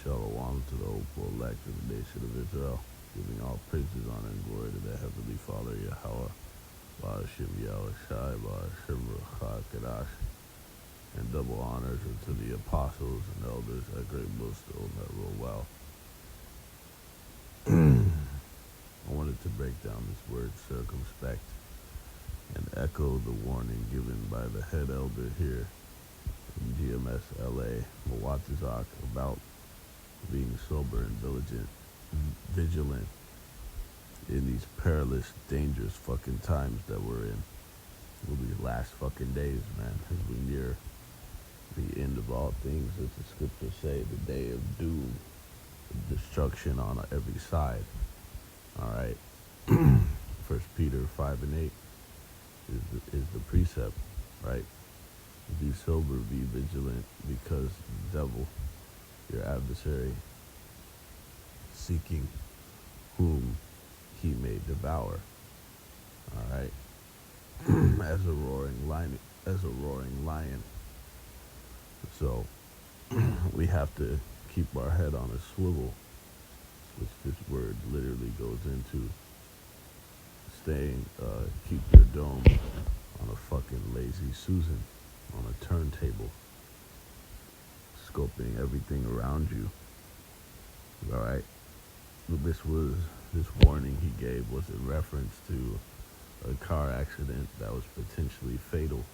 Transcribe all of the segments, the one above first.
Shalom to the hopeful elect of the nation of Israel, giving all praises, honor, and glory to the Heavenly Father, Yahweh, Ba'ashim Yahweh Shai, Ba'ashim Ruchak Kadash, and double honors unto the apostles and elders at Great Millstone that rule well. I wanted to break down this word circumspect and echo the warning given by the head elder here in GMS LA, Mawatazak, about being sober and vigilant in these perilous, dangerous fucking times that we're in. Will be last fucking days, man, as we near the end of all things, as the scriptures say, the day of doom, destruction on every side. All right. First Peter 5:8 is the precept, right? Be sober, be vigilant, because the devil, your adversary, seeking whom he may devour. All right. as a roaring lion. So we have to keep our head on a swivel, which this word literally goes into. Keep your dome on a fucking lazy Susan, on a turntable, scoping everything around you. All right. This warning he gave was in reference to a car accident that was potentially fatal.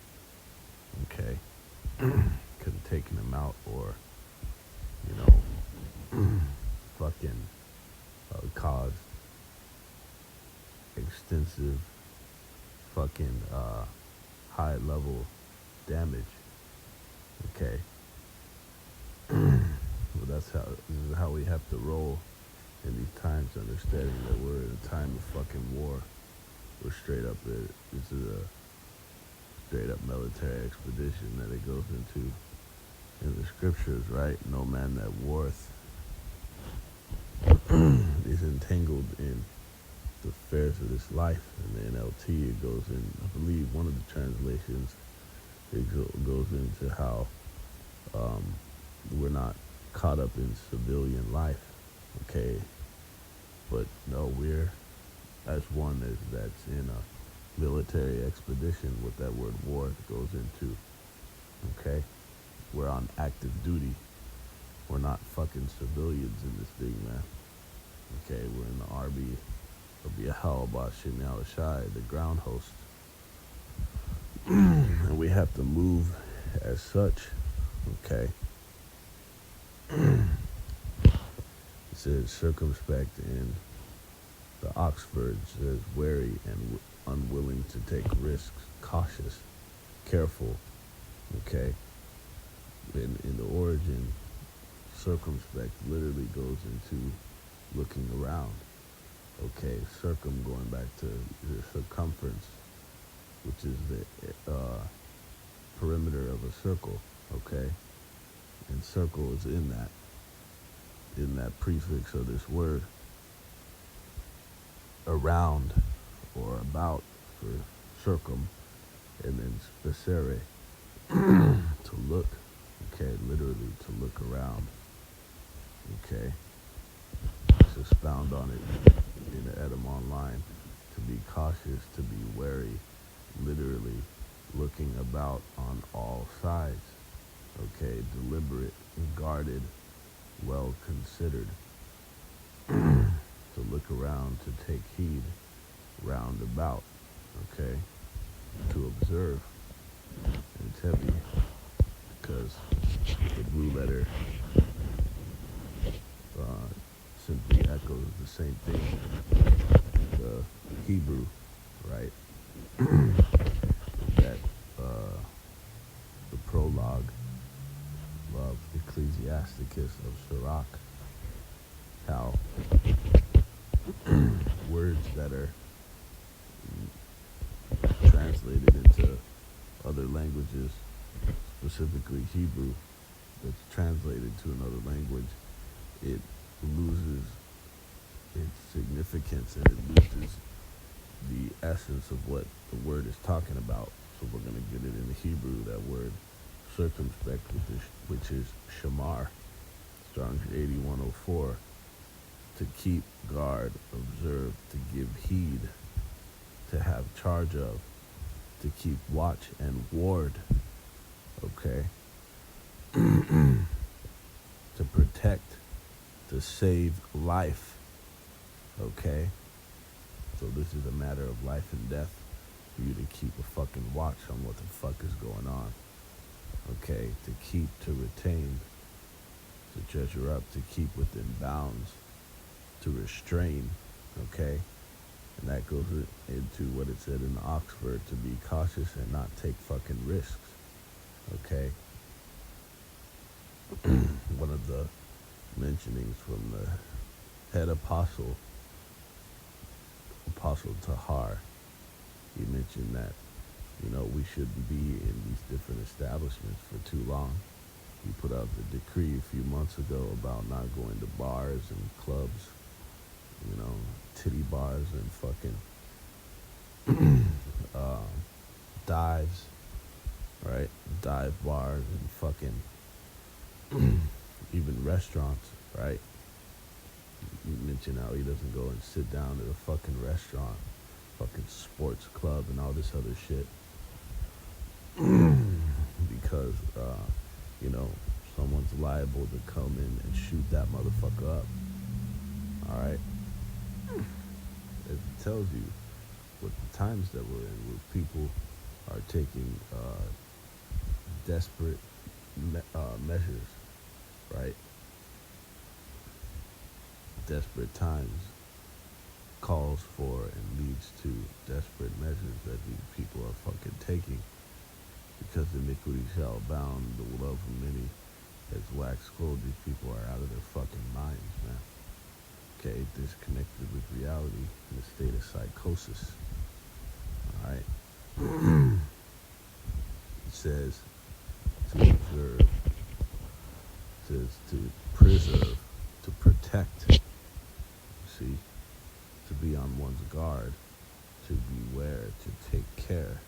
Okay. Could have taken him out, or, fucking caused extensive fucking high level damage. Okay. Well, this is how we have to roll in these times, understanding that we're in a time of fucking war. We're straight up, this is a straight up military expedition that it goes into in the scriptures, right? No man that warreth is entangled in the affairs of this life. In the NLT, it goes in, I believe, one of the translations, it goes into how we're not caught up in civilian life, okay? But no, we're, as one that's in a military expedition, what that word war goes into, okay? We're on active duty. We're not fucking civilians in this thing, man. Okay, we're in the RB of Yahweh Ba'ashim Yahweh Shai, the ground host. And we have to move as such, okay? It says circumspect in the Oxford, says wary and unwilling to take risks, cautious, careful, okay? In the origin, circumspect literally goes into looking around. Okay, circum going back to the circumference, which is the perimeter of a circle, okay? And circle is in that prefix of this word. Around or about for circum, and then specere, to look, okay, literally to look around, okay? Let's expound on it in the Edom Online. To be cautious, to be wary, literally looking about on all sides, okay? Deliberate, guarded, well considered. To look around, to take heed, round about, okay? To observe. And it's heavy because the blue letter simply echoes the same thing as the Hebrew, right? That the prologue of Ecclesiasticus of Sirach, how words that are translated into other languages, specifically Hebrew, that's translated to another language, it loses its significance and it loses the essence of what the word is talking about. So we're going to get it in the Hebrew, that word circumspect, which is shamar. Strong's 8104. To keep guard, observe, to give heed, to have charge of, to keep watch and ward, okay? To protect, to save life, okay? So this is a matter of life and death for you to keep a fucking watch on what the fuck is going on, okay? To keep, to retain, to treasure up, to keep within bounds, to restrain, okay? And that goes into what it said in Oxford, to be cautious and not take fucking risks, okay? One of the mentionings from the head apostle, Apostle Tahar, he mentioned that, you know, we shouldn't be in these different establishments for too long. He put out the decree a few months ago about not going to bars and clubs, you know, titty bars and fucking dives, right? Dive bars and fucking even restaurants, right? You mentioned how he doesn't go and sit down at a fucking restaurant, fucking sports club and all this other shit. Because, you know, someone's liable to come in and shoot that motherfucker up. Alright? It tells you what the times that we're in, where people are taking desperate measures, right? Desperate times calls for and leads to desperate measures that these people are fucking taking, because iniquity shall abound, the love of many has waxed cold. These people are out of their fucking minds, man. Okay, disconnected with reality in a state of psychosis. Alright? It says to observe, it says to preserve, to protect, see, to be on one's guard, to beware, to take care,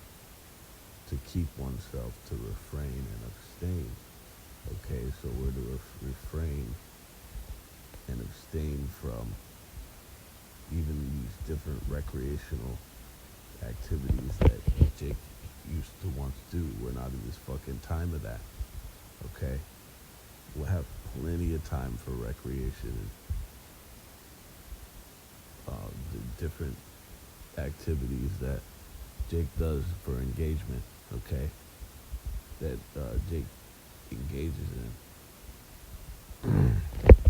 to keep oneself, to refrain and abstain. Okay, so we're to refrain and abstain from even these different recreational activities that Jake used to once do. We're not in this fucking time of that. Okay? We'll have plenty of time for recreation and the different activities that Jake does for engagement, okay? That Jake engages in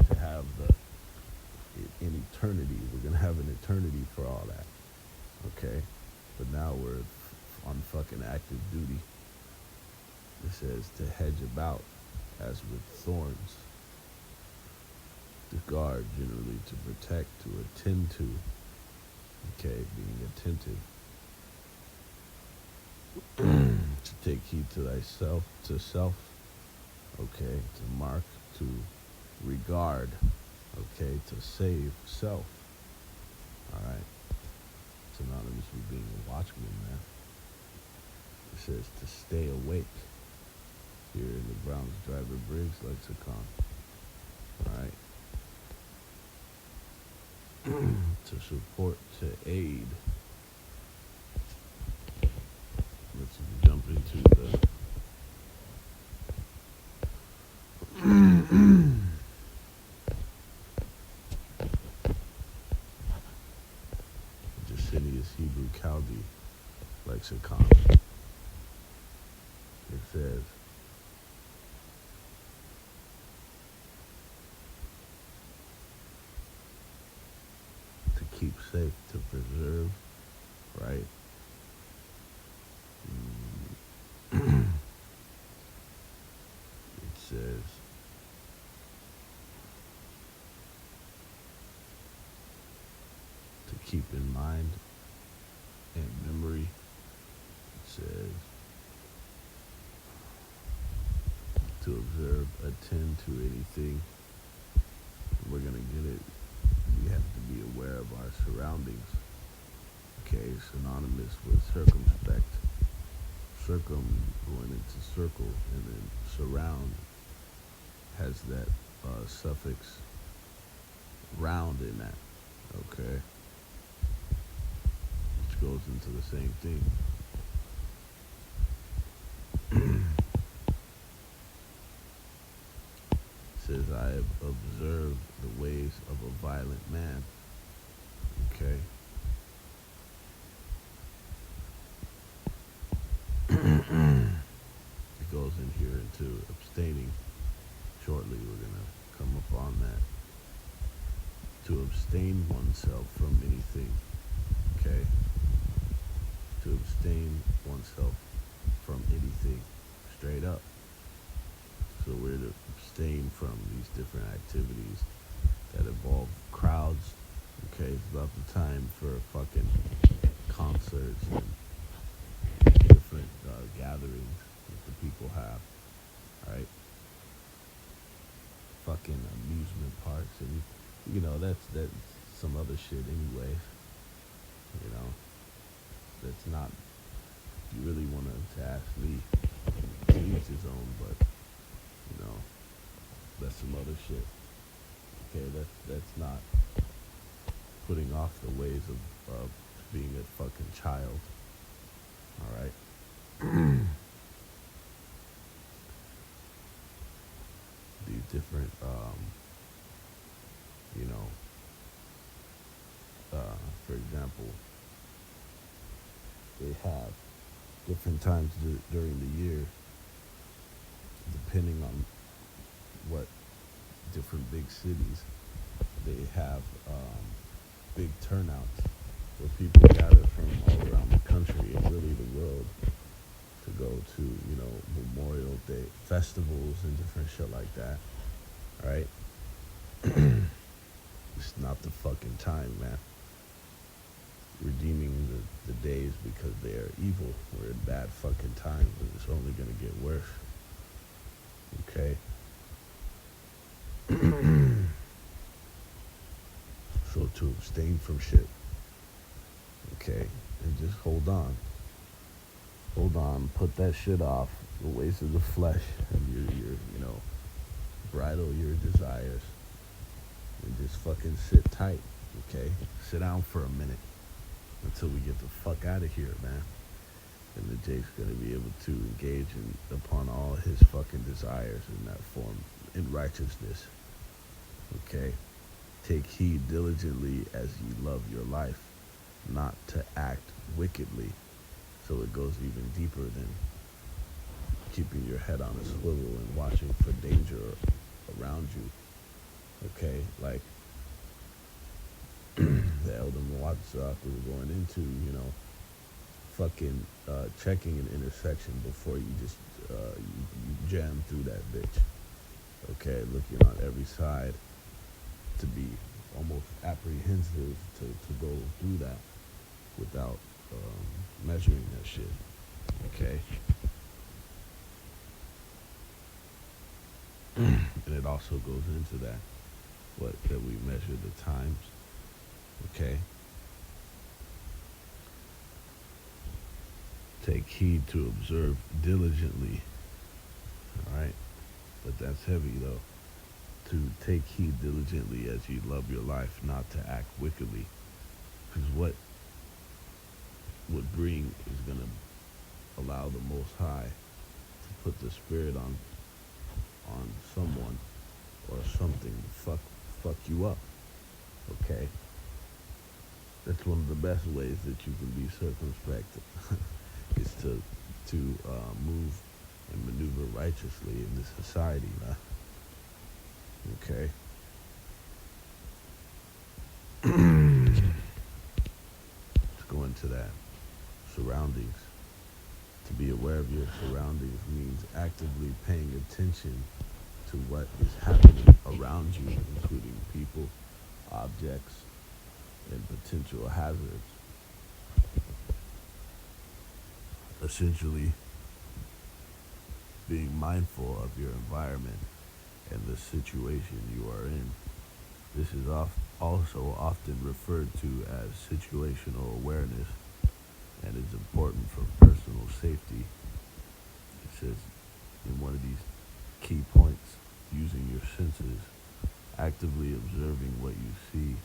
to have in eternity. We're gonna have an eternity for all that, okay? But now we're on fucking active duty. It says to hedge about as with thorns, to guard, generally to protect, to attend to, okay, being attentive, to take heed to thyself, to self, okay, to mark, to regard, okay, to save self. Alright. It's synonymous with being a watchman, man. It says to stay awake. Here in the Browns Driver Briggs lexicon. Alright. To support, to aid. Let's jump into the Jacinius Hebrew Chaldee lexicon. It says, to keep safe, to preserve, right? It says, to keep in mind and memory. It says, to observe, attend to anything. We're gonna get it. We have to be aware of our surroundings. Okay, synonymous with circumspect. Circum going into circle, and then surround has that suffix round in that, okay? Which goes into the same thing. Says, I have observed the ways of a violent man, okay? It goes in here into abstaining. Shortly, we're going to come up on that. To abstain oneself from anything, okay? To abstain oneself from anything, straight up. So we're to abstain from these different activities that involve crowds, okay? It's about the time for fucking concerts and different gatherings that the people have, right? Fucking amusement parks, and you know that's some other shit anyway. You know, that's not. If you really want to ask me, to each his own, but you know, that's some other shit. Okay, that's not putting off the ways of being a fucking child. All right. These different, you know, for example, they have different times during the year, depending on what different big cities, they have big turnouts where people gather from all around the country and really the world to go to, you know, Memorial Day festivals and different shit like that, right? It's not the fucking time, man. Redeeming the days because they are evil. We're in bad fucking times and it's only gonna get worse. Okay? So to abstain from shit. Okay? And just hold on. Hold on, put that shit off, the ways of the flesh, and your you know, bridle your desires, and just fucking sit tight, okay? Sit down for a minute until we get the fuck out of here, man. And then Jake's gonna be able to engage upon all his fucking desires in that form, in righteousness, okay? Take heed diligently as ye love your life, not to act wickedly. So it goes even deeper than keeping your head on a swivel and watching for danger around you. Okay, like the Elder Muwatzak we were going into, you know, fucking checking an intersection before you just you jam through that bitch. Okay, looking on every side to be almost apprehensive to go through that without measuring that shit, okay? And it also goes into that we measure the times, okay? Take heed to observe diligently, all right? But that's heavy though. To take heed diligently as you love your life, not to act wickedly, because what would bring is going to allow the Most High to put the spirit on someone or something to fuck you up, okay? That's one of the best ways that you can be circumspect is to move and maneuver righteously in this society, man. Okay? Let's go into that. Surroundings. To be aware of your surroundings means actively paying attention to what is happening around you, including people, objects, and potential hazards. Essentially, being mindful of your environment and the situation you are in. This is also often referred to as situational awareness and is important for personal safety. It says in one of these key points, using your senses, actively observing what you see,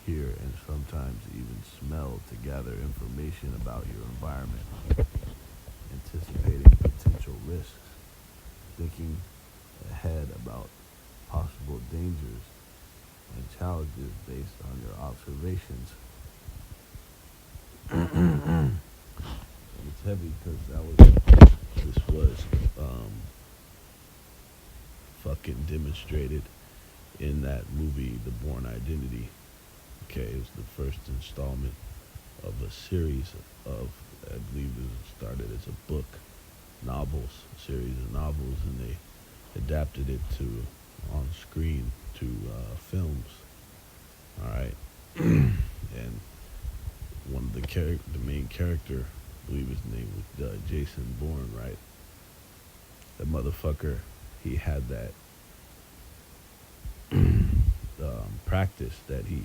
hear, and sometimes even smell to gather information about your environment, anticipating potential risks, thinking ahead about possible dangers and challenges based on your observations. It's heavy because this was fucking demonstrated in that movie, The Bourne Identity. Okay, it was the first installment of a series of, I believe it started as a book, novels, a series of novels, and they adapted it to on screen to films. All right, and one of the main character, I believe his name was Jason Bourne, right? That motherfucker, he had that practice that he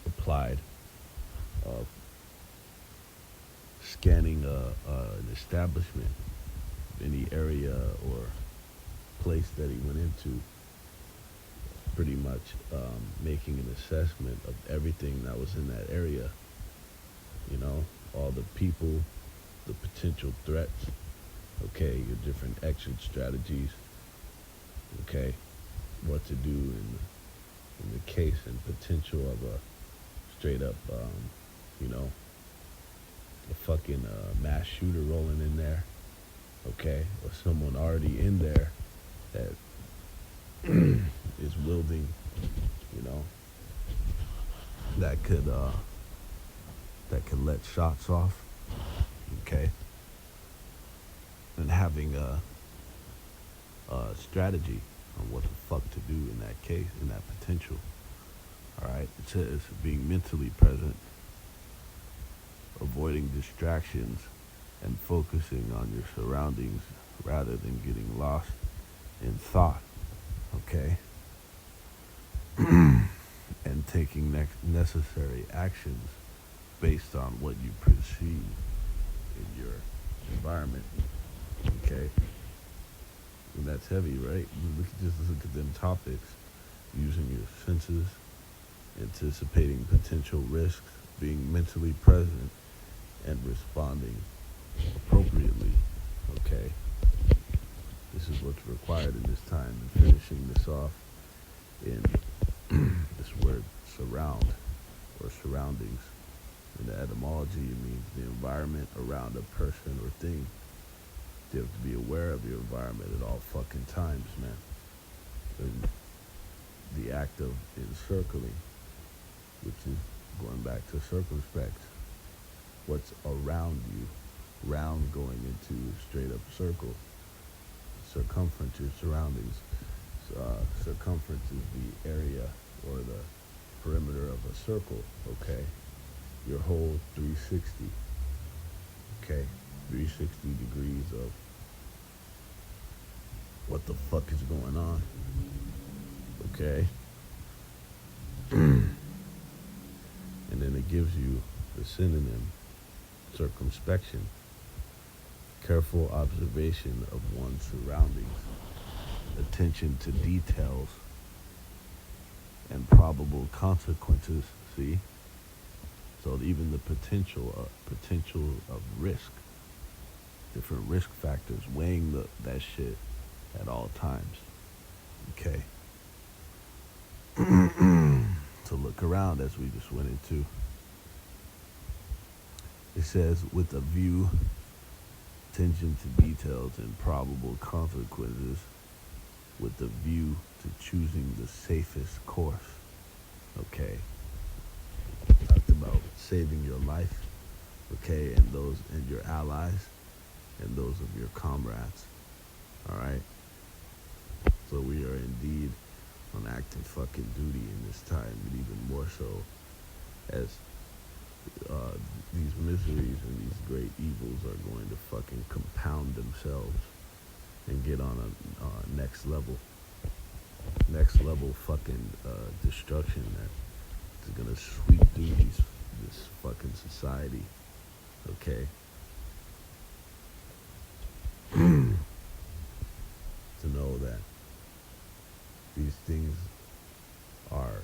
applied of scanning an establishment, any area or place that he went into, pretty much making an assessment of everything that was in that area. You know, all the people, the potential threats, okay, your different exit strategies, okay, what to do in the case and potential of a straight up, you know, a fucking mass shooter rolling in there, okay, or someone already in there that is wielding, you know, that could let shots off, okay, and having a strategy on what the fuck to do in that case, in that potential. All right, it says being mentally present, avoiding distractions, and focusing on your surroundings rather than getting lost in thought, okay? And taking necessary actions based on what you perceive in your environment, okay? And that's heavy, right? Just look at them topics. Using your senses, anticipating potential risks, being mentally present, and responding appropriately, okay? This is what's required in this time. And finishing this off in this word surround or surroundings. In the etymology, it means the environment around a person or thing. You have to be aware of your environment at all fucking times, man. And the act of encircling, which is going back to circumspect. What's around you, round going into straight up circle. Circumference, your surroundings. Circumference is the area or the perimeter of a circle, okay? Your whole 360, okay? 360 degrees of what the fuck is going on, okay? And then it gives you the synonym, circumspection, careful observation of one's surroundings, attention to details, and probable consequences, see? So even the potential of risk, different risk factors, weighing that shit at all times, okay? To look around, as we just went into. It says, with a view, attention to details and probable consequences, with the view to choosing the safest course. Okay. Talked about saving your life, okay, and your allies, and those of your comrades. Alright? So we are indeed on active fucking duty in this time, but even more so as these miseries and these great evils are going to fucking compound themselves and get on a next level fucking destruction that is gonna sweep through this fucking society, okay? It's that these things are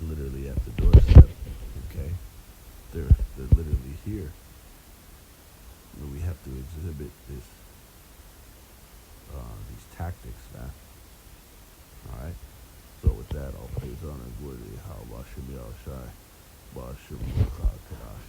literally at the doorstep. Okay, they're literally here. And we have to exhibit these tactics, man. All right. So with that, I'll praise honor and glory to Yahweh, Shemi Al Shai, Ba Shemi Kadash.